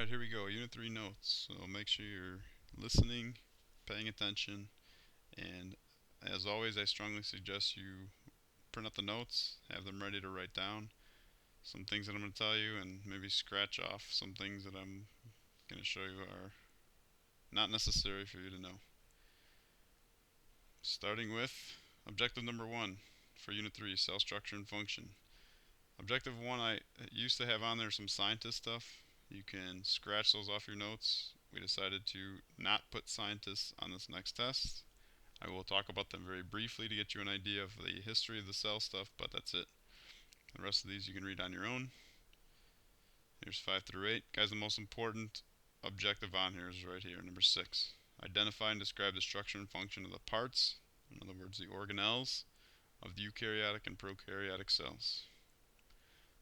Alright, here we go. Unit 3 notes. So make sure you're listening, paying attention, and as always, I strongly suggest you print out the notes, have them ready to write down some things that I'm going to tell you, and maybe scratch off some things that I'm going to show you are not necessary for you to know. Starting with objective number 1 for Unit 3, cell structure and function. Objective 1, I used to have on there some scientist stuff. You can scratch those off your notes. We decided to not put scientists on this next test. I will talk about them very briefly to get you an idea of the history of the cell stuff, but that's it. The rest of these you can read on your own. Here's 5 through 8. Guys, the most important objective on here is right here, number 6. Identify and describe the structure and function of the parts, in other words, the organelles, of the eukaryotic and prokaryotic cells.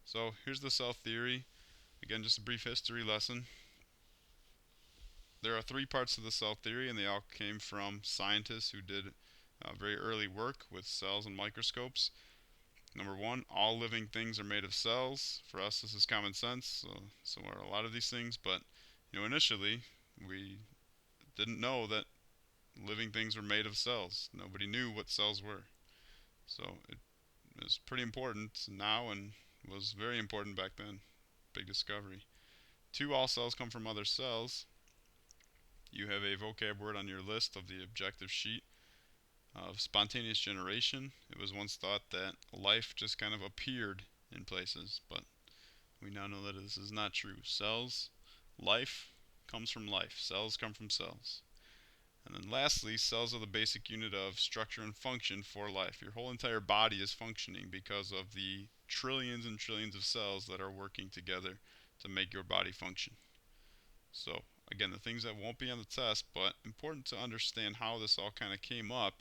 So here's the cell theory. Again, just a brief history lesson. There are 3 parts to the cell theory, and they all came from scientists who did very early work with cells and microscopes. Number 1, all living things are made of cells. For us, this is common sense. So are a lot of these things, but initially we didn't know that living things were made of cells. Nobody knew what cells were. So it is pretty important now and was very important back then. Big discovery. 2, all cells come from other cells. You have a vocab word on your list of the objective sheet of spontaneous generation. It was once thought that life just kind of appeared in places, but we now know that this is not true. Life comes from life. Cells come from cells. And then lastly, cells are the basic unit of structure and function for life. Your whole entire body is functioning because of the trillions and trillions of cells that are working together to make your body function. So again, the things that won't be on the test, but important to understand how this all kind of came up.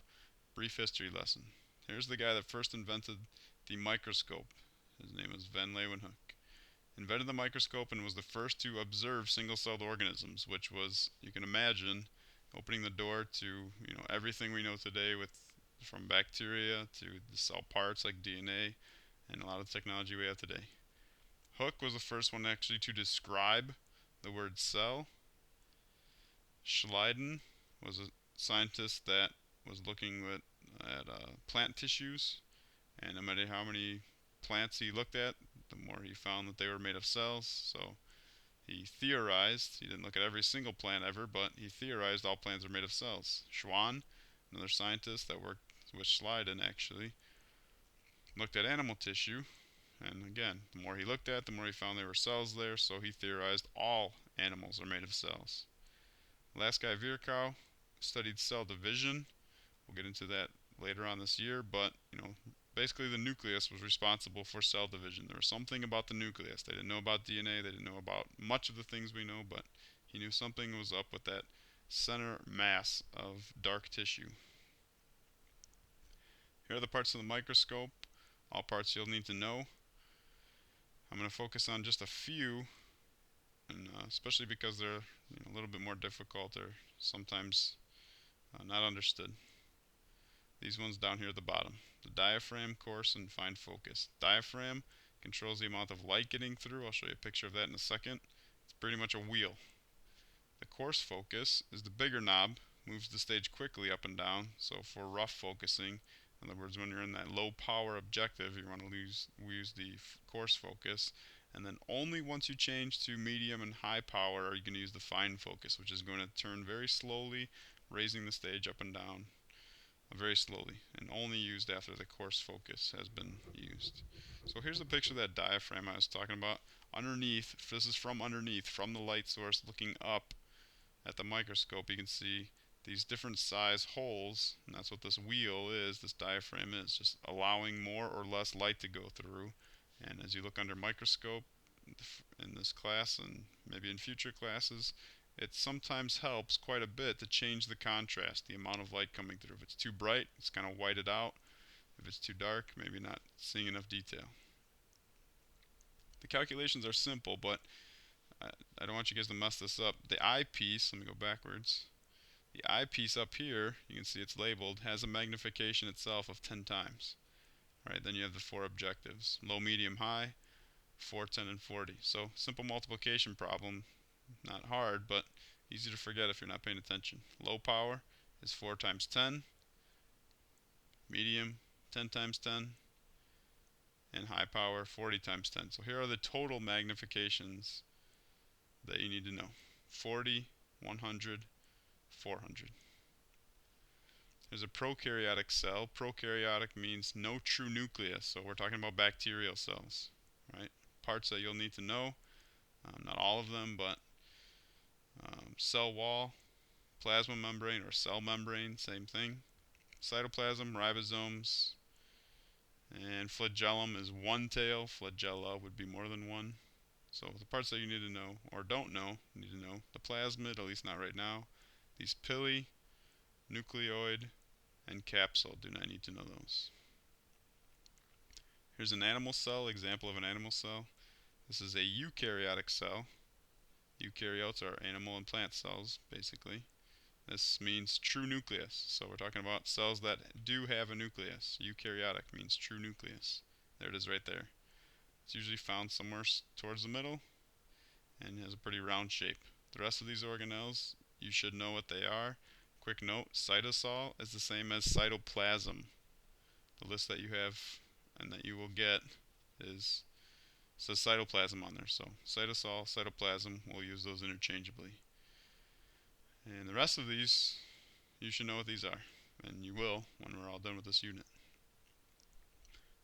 Brief history lesson. Here's the guy that first invented the microscope. His name was van Leeuwenhoek. Invented the microscope and was the first to observe single-celled organisms, which was, you can imagine, opening the door to everything we know today, from bacteria to the cell parts like DNA and a lot of technology we have today. Hooke was the first one actually to describe the word cell. Schleiden was a scientist that was looking at plant tissues, and no matter how many plants he looked at, the more he found that they were made of cells. So he theorized, he didn't look at every single plant ever, but he theorized all plants are made of cells. Schwann, another scientist that worked with Schleiden actually, looked at animal tissue, and again, the more he looked at, the more he found there were cells there, so he theorized all animals are made of cells. Last guy, Virchow, studied cell division. We'll get into that later on this year, but basically the nucleus was responsible for cell division. There was something about the nucleus. They didn't know about DNA, they didn't know about much of the things we know, but he knew something was up with that center mass of dark tissue. Here are the parts of the microscope, all parts you'll need to know. I'm going to focus on just a few, and especially because they're a little bit more difficult or sometimes not understood. These ones down here at the bottom. The diaphragm, coarse, and fine focus. Diaphragm controls the amount of light getting through. I'll show you a picture of that in a second. It's pretty much a wheel. The coarse focus is the bigger knob, moves the stage quickly up and down. So for rough focusing, in other words, when you're in that low power objective, you want to use the coarse focus. And then only once you change to medium and high power are you going to use the fine focus, which is going to turn very slowly, raising the stage up and down very slowly, and only used after the coarse focus has been used. So here's a picture of that diaphragm I was talking about. Underneath, this is from underneath, from the light source looking up at the microscope, you can see these different size holes, and that's what this wheel is, this diaphragm is, just allowing more or less light to go through. And as you look under microscope in this class and maybe in future classes, it sometimes helps quite a bit to change the contrast, the amount of light coming through. If it's too bright, it's kind of whited out. If it's too dark, maybe not seeing enough detail. The calculations are simple, but I don't want you guys to mess this up. The eyepiece, let me go backwards. The eyepiece up here, you can see it's labeled, has a magnification itself of 10 times. All right, then you have the 4 objectives: low, medium, high, 4, 10, and 40. So simple multiplication problem. Not hard, but easy to forget if you're not paying attention. Low power is 4 times 10, medium 10 times 10, and high power 40 times 10. So here are the total magnifications that you need to know. 40, 100, 400. There's a prokaryotic cell. Prokaryotic means no true nucleus, so we're talking about bacterial cells, right? Parts that you'll need to know, not all of them, but cell wall, plasma membrane or cell membrane, same thing. Cytoplasm, ribosomes, and flagellum is one tail. Flagella would be more than one. So the parts that you need to know or don't know, you need to know the plasmid, at least not right now. These pili, nucleoid, and capsule, do not need to know those. Here's an animal cell, example of an animal cell. This is a eukaryotic cell. Eukaryotes are animal and plant cells, basically. This means true nucleus. So we're talking about cells that do have a nucleus. Eukaryotic means true nucleus. There it is right there. It's usually found somewhere towards the middle and has a pretty round shape. The rest of these organelles, you should know what they are. Quick note, cytosol is the same as cytoplasm. The list that you have and that you will get says cytoplasm on there. So cytosol, cytoplasm, we'll use those interchangeably. And the rest of these, you should know what these are. And you will when we're all done with this unit.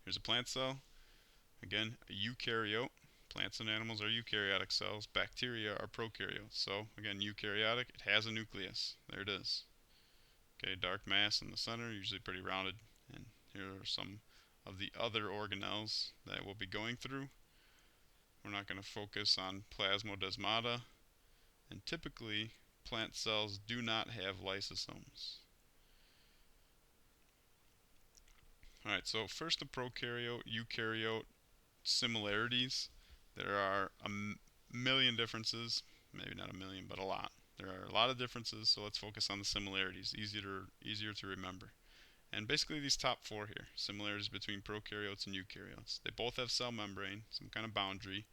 Here's a plant cell. Again, a eukaryote. Plants and animals are eukaryotic cells. Bacteria are prokaryotes. So again, eukaryotic, it has a nucleus. There it is. Okay, dark mass in the center, usually pretty rounded. And here are some of the other organelles that we'll be going through. We're not going to focus on plasmodesmata. And typically, plant cells do not have lysosomes. Alright, so first the prokaryote, eukaryote similarities. There are a million differences, maybe not a million, but a lot. There are a lot of differences, so let's focus on the similarities, easier to remember. And basically these top four here, similarities between prokaryotes and eukaryotes. They both have cell membrane, some kind of boundary,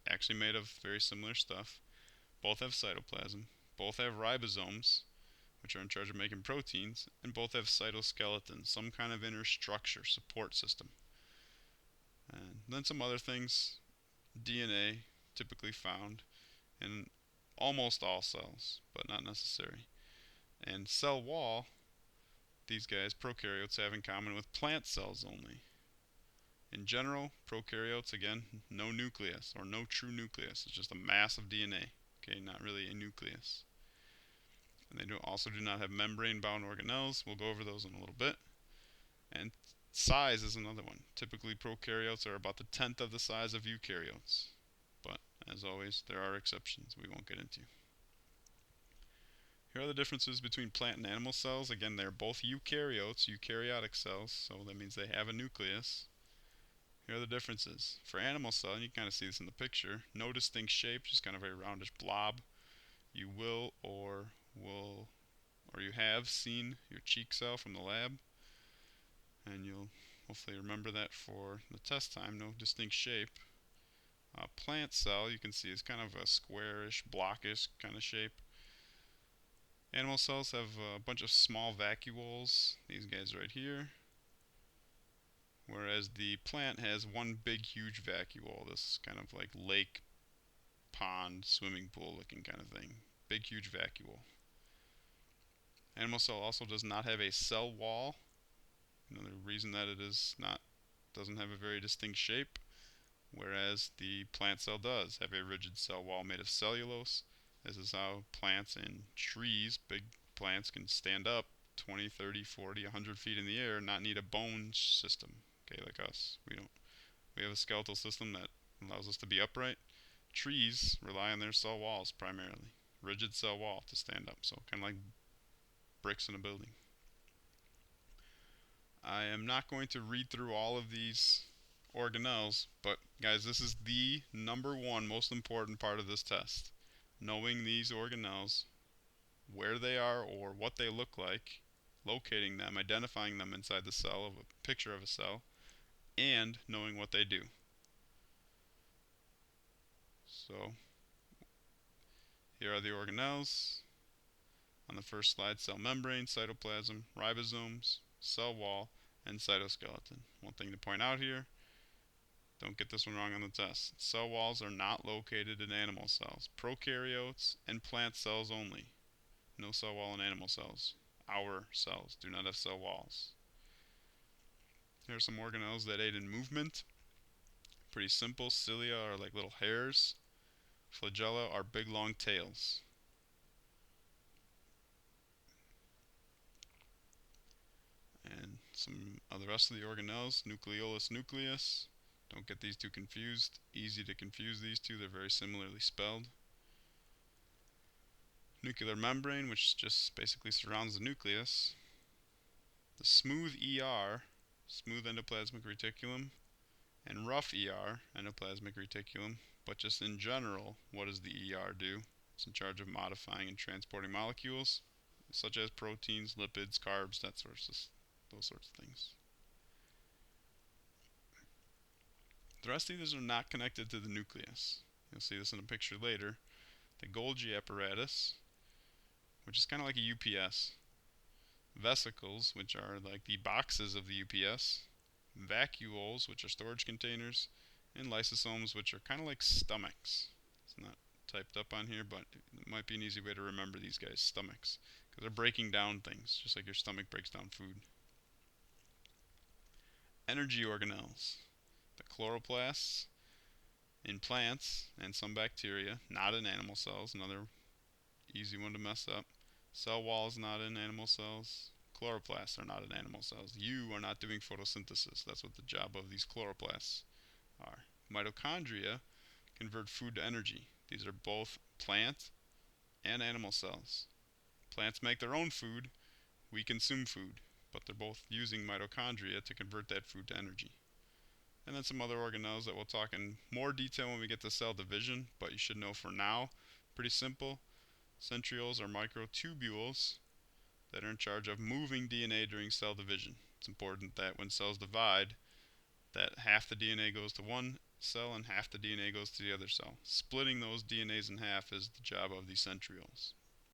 actually made of very similar stuff. Both have cytoplasm, both have ribosomes, which are in charge of making proteins, and both have cytoskeleton, some kind of inner structure, support system. And then some other things, DNA, typically found in almost all cells, but not necessary. And cell wall, these guys, prokaryotes, have in common with plant cells only. In general, prokaryotes, again, no nucleus, or no true nucleus. It's just a mass of DNA, okay, not really a nucleus. And they also do not have membrane-bound organelles. We'll go over those in a little bit. And size is another one. Typically, prokaryotes are about the 10th of the size of eukaryotes. But, as always, there are exceptions we won't get into. Here are the differences between plant and animal cells. Again, they're both eukaryotes, eukaryotic cells, so that means they have a nucleus. Here are the differences. For animal cell, and you can kind of see this in the picture, no distinct shape, just kind of a roundish blob. You will or you have seen your cheek cell from the lab, and you'll hopefully remember that for the test time. No distinct shape. Plant cell, you can see, is kind of a squarish, blockish kind of shape. Animal cells have a bunch of small vacuoles, these guys right here, whereas the plant has one big huge vacuole, this kind of like lake, pond, swimming pool looking kind of thing. Big huge vacuole. Animal cell also does not have a cell wall. Another reason that it doesn't have a very distinct shape, whereas the plant cell does have a rigid cell wall made of cellulose. This is how plants and trees, big plants, can stand up 20, 30, 40, 100 feet in the air and not need a bone system. Okay, like us. We have a skeletal system that allows us to be upright. Trees rely on their cell walls primarily. Rigid cell wall to stand up, so kind of like bricks in a building. I am not going to read through all of these organelles, but guys, this is the number one most important part of this test. Knowing these organelles, where they are or what they look like, locating them, identifying them inside the cell of a picture of a cell, and knowing what they do. So, Here are the organelles. On the first slide, cell membrane, cytoplasm, ribosomes, cell wall, and cytoskeleton. One thing to point out here, don't get this one wrong on the test. Cell walls are not located in animal cells. Prokaryotes and plant cells only. No cell wall in animal cells. Our cells do not have cell walls. Here are some organelles that aid in movement. Pretty simple. Cilia are like little hairs. Flagella are big long tails. And some of the rest of the organelles. Nucleolus, nucleus. Don't get these two confused. Easy to confuse these two. They're very similarly spelled. Nuclear membrane, which just basically surrounds the nucleus. The smooth ER, smooth endoplasmic reticulum, and rough ER, endoplasmic reticulum. But just in general, what does the ER do? It's in charge of modifying and transporting molecules, such as proteins, lipids, carbs, those sorts of things. The rest of these are not connected to the nucleus. You'll see this in a picture later. The Golgi apparatus, which is kind of like a UPS. Vesicles, which are like the boxes of the UPS. Vacuoles, which are storage containers. And lysosomes, which are kind of like stomachs. It's not typed up on here, but it might be an easy way to remember these guys, stomachs. Because they're breaking down things, just like your stomach breaks down food. Energy organelles. The chloroplasts in plants and some bacteria, not in animal cells, another easy one to mess up. Cell walls not in animal cells. Chloroplasts are not in animal cells. You are not doing photosynthesis. That's what the job of these chloroplasts are. Mitochondria convert food to energy. These are both plant and animal cells. Plants make their own food. We consume food. But they're both using mitochondria to convert that food to energy. And then some other organelles that we'll talk in more detail when we get to cell division, but you should know for now, pretty simple. Centrioles are microtubules that are in charge of moving DNA during cell division. It's important that when cells divide, that half the DNA goes to one cell and half the DNA goes to the other cell. Splitting those DNAs in half is the job of the centrioles.